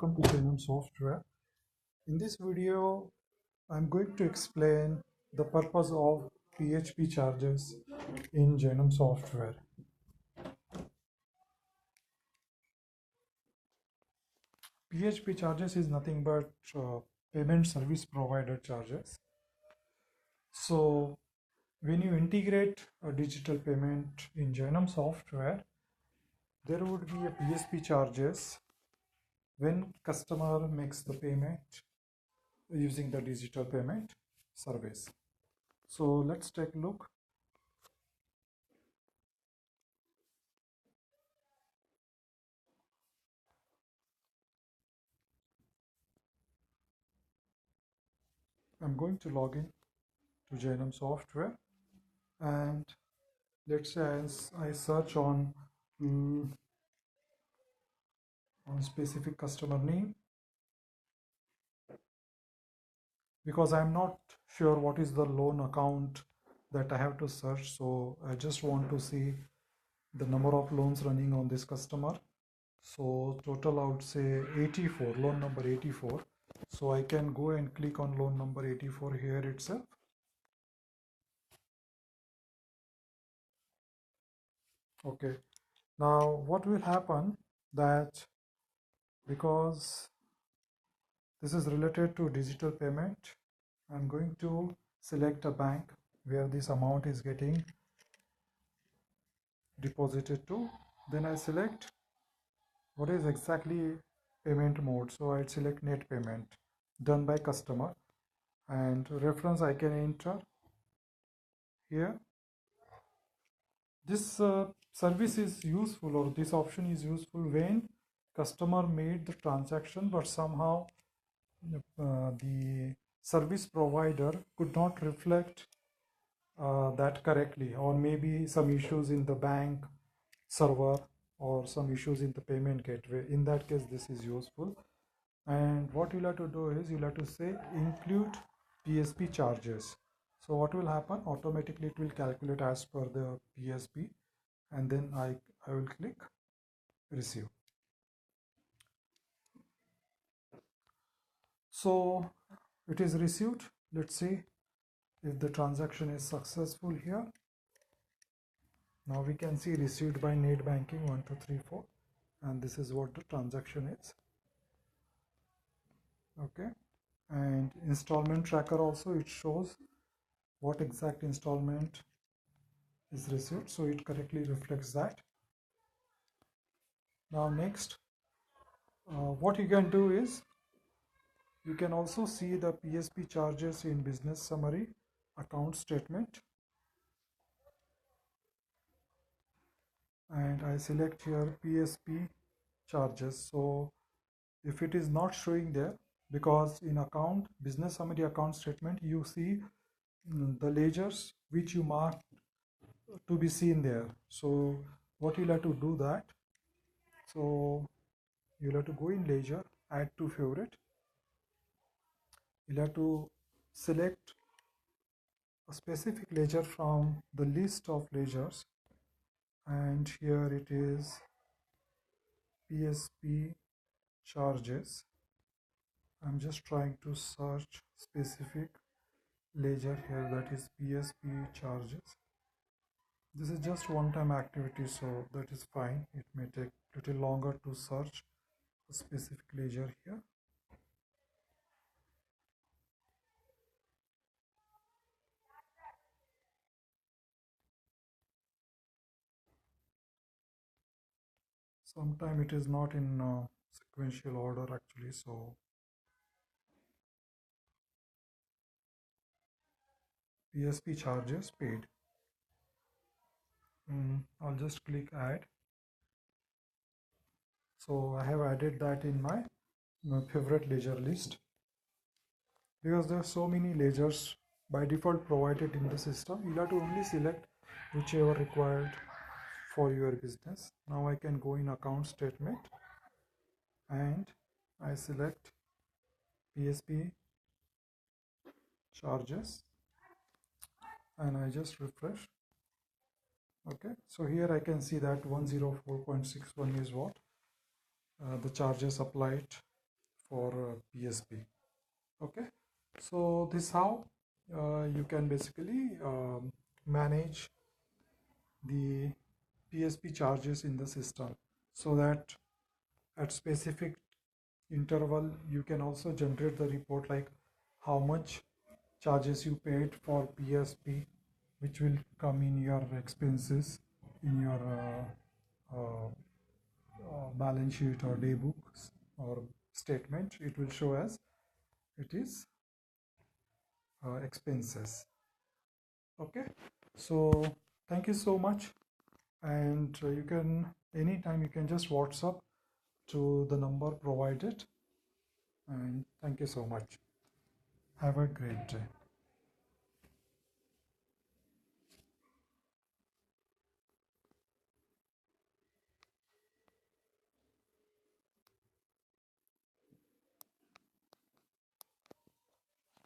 welcome to Jainam Software. In this video, I'm going to explain the purpose of PHP charges in Jainam Software. PHP charges is nothing but payment service provider charges. So when you integrate a digital payment in Jainam Software, there would be a PHP charges when customer makes the payment using the digital payment service. So let's take a look. I'm going to log in to Jainam Software, and let's say I search on specific customer name, because I'm not sure what is the loan account that I have to search. So I just want to see the number of loans running on this customer. So total, I would say 84, loan number 84. So I can go and click on loan number 84 here itself. Okay, now what will happen that because this is related to digital payment, I'm going to select a bank where this amount is getting deposited to. Then I select what is exactly payment mode. So I select net payment done by customer, and reference I can enter here. This service is useful, or this option is useful when customer made the transaction but somehow the service provider could not reflect that correctly, or maybe some issues in the bank server or some issues in the payment gateway. In that case, this is useful. And what you'll have to do is you'll have to say include PSP charges. So what will happen? Automatically it will calculate as per the PSP, and then I will click receive. So it is received. Let's see if the transaction is successful here. Now we can see received by net banking 1234, and this is what the transaction is. Okay, and installment tracker also, it shows what exact installment is received, so it correctly reflects that. Now next, what you can do is you can also see the PSP charges in business summary account statement, and I select here PSP charges. So if it is not showing there, because in account business summary account statement you see the ledgers which you mark to be seen there. So what you'll have to do that, so you'll have to go in ledger, add to favorite. You'll have to select a specific ledger from the list of ledgers, and here it is PSP charges. I'm just trying to search specific ledger here, that is PSP charges. This is just one-time activity, so that is fine. It may take a little longer to search a specific ledger here. Sometimes it is not in sequential order actually, so PSP charges paid. I'll just click add. So I have added that in my favorite ledger list, because there are so many ledgers by default provided in the system. You'll have to only select whichever required for your business. Now I can go in account statement and I select PSP charges and I just refresh. Okay, so here I can see that 104.61 is what the charges applied for PSP. Okay, so this is how you can basically manage the PSP charges in the system, so that at specific interval you can also generate the report like how much charges you paid for PSP, which will come in your expenses in your balance sheet or day books or statement. It will show as it is expenses. Okay, so thank you so much, and you can anytime you can just WhatsApp to the number provided, and thank you so much. Have a great day.